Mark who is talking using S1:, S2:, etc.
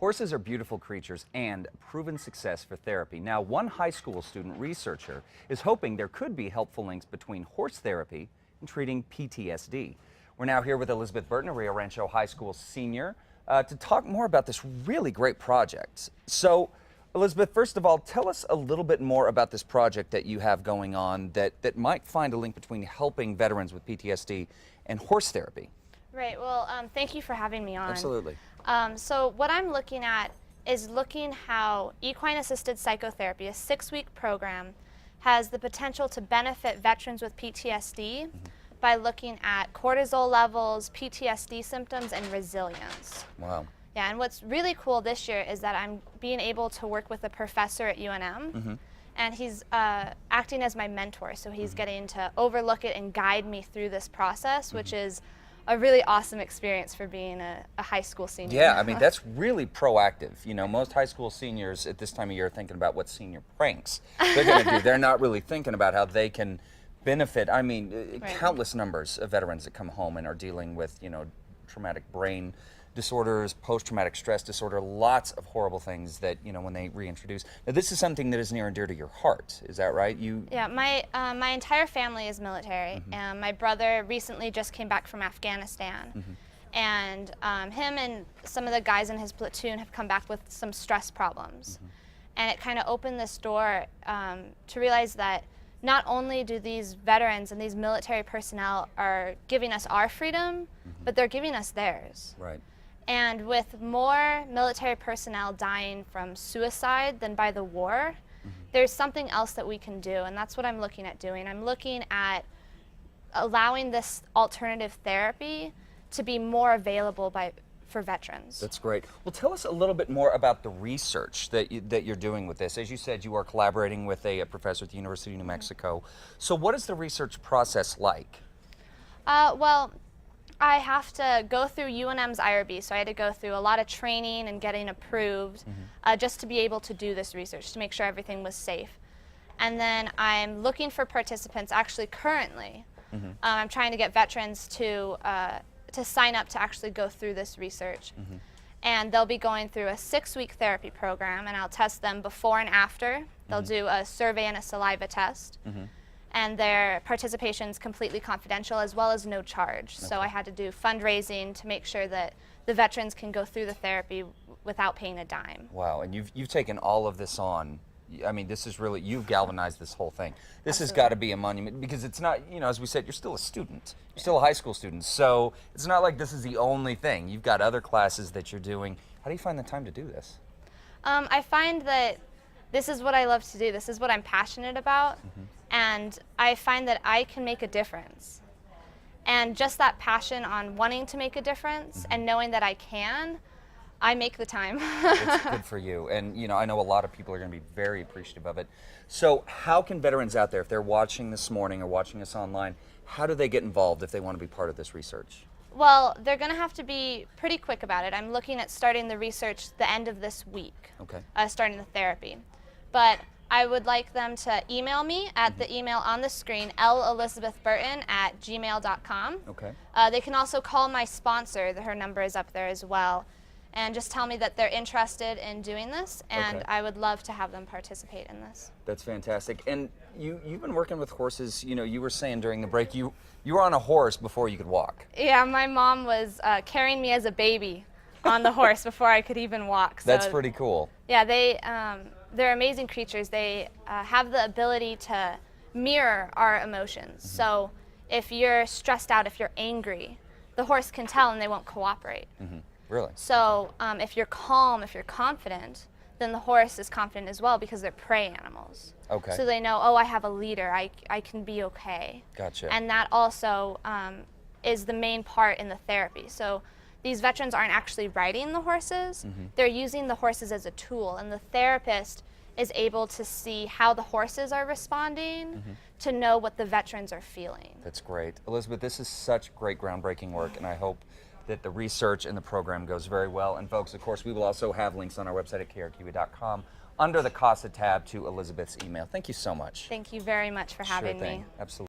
S1: Horses are beautiful creatures and a proven success for therapy. Now, one high school student researcher is hoping there could be helpful links between horse therapy and treating PTSD. We're now here with Elizabeth Burton, a Rio Rancho High School senior, to talk more about this really great project. So, Elizabeth, first of all, tell us a little bit more about this project that you have going on that might find a link between helping veterans with PTSD and horse therapy.
S2: Right, well, thank you for having me on.
S1: Absolutely.
S2: So what I'm looking at is how equine-assisted psychotherapy, a 6-week program, has the potential to benefit veterans with PTSD by looking at cortisol levels, PTSD symptoms, and resilience.
S1: Wow.
S2: Yeah, and what's really cool this year is that I'm being able to work with a professor at UNM, and he's acting as my mentor, so he's getting to overlook it and guide me through this process, which is a really awesome experience for being a high school senior.
S1: Yeah, I mean, that's really proactive. You know, most high school seniors at this time of year are thinking about what senior pranks they're going to do. They're not really thinking about how they can benefit. I mean, countless numbers of veterans that come home and are dealing with, you know, traumatic brain disorders, post-traumatic stress disorder, lots of horrible things that, you know, when they reintroduce. Now, this is something that is near and dear to your heart. Is that right?
S2: Yeah, my entire family is military. And my brother recently just came back from Afghanistan. And him and some of the guys in his platoon have come back with some stress problems. And it kind of opened this door to realize that not only do these veterans and these military personnel are giving us our freedom, but they're giving us theirs.
S1: Right.
S2: And with more military personnel dying from suicide than by the war, there's something else that we can do, and that's what I'm looking at doing. I'm looking at allowing this alternative therapy to be more available for veterans.
S1: That's great. Well, tell us a little bit more about the research that you're doing with this. As you said, you are collaborating with a professor at the University of New Mexico. So what is the research process like?
S2: Well, I have to go through UNM's IRB, so I had to go through a lot of training and getting approved just to be able to do this research, to make sure everything was safe. And then I'm looking for participants, actually currently. I'm trying to get veterans to sign up to actually go through this research. And they'll be going through a 6-week therapy program, and I'll test them before and after. They'll do a survey and a saliva test. And their participation is completely confidential, as well as no charge. So I had to do fundraising to make sure that the veterans can go through the therapy without paying a dime.
S1: Wow, and you've taken all of this on. I mean, this is really, you've galvanized this whole thing. This has got to be a monument, because it's not, you know, as we said, you're still a student. You're still a high school student. So it's not like this is the only thing. You've got other classes that you're doing. How do you find the time to do this?
S2: I find that this is what I love to do. This is what I'm passionate about. And I find that I can make a difference. And just that passion on wanting to make a difference and knowing that I can, I make the time.
S1: It's good for you. And, you know, I know a lot of people are going to be very appreciative of it. So how can veterans out there, if they're watching this morning or watching us online, how do they get involved if they want to be part of this research?
S2: Well, they're going to have to be pretty quick about it. I'm looking at starting the research the end of this week, starting the therapy. But I would like them to email me at the email on the screen, lelizabethburton@gmail.com. They can also call my sponsor, her number is up there as well, and just tell me that they're interested in doing this, and I would love to have them participate in this.
S1: That's fantastic. And you've been working with horses. You know, you were saying during the break you were on a horse before you could walk.
S2: Yeah, my mom was carrying me as a baby on the horse before I could even walk. So,
S1: that's pretty cool.
S2: Yeah, they're amazing creatures. They have the ability to mirror our emotions. So if you're stressed out, if you're angry, the horse can tell and they won't cooperate.
S1: Really?
S2: So if you're calm, if you're confident, then the horse is confident as well, because they're prey animals. So they know, oh, I have a leader, I can be okay.
S1: Gotcha.
S2: And that also is the main part in the therapy. So these veterans aren't actually riding the horses, they're using the horses as a tool, and the therapist is able to see how the horses are responding to know what the veterans are feeling.
S1: That's great. Elizabeth, this is such great groundbreaking work, and I hope that the research and the program goes very well. And folks, of course, we will also have links on our website at krqe.com under the CASA tab to Elizabeth's email. Thank you so much.
S2: Thank you very much for having me.
S1: Absolutely.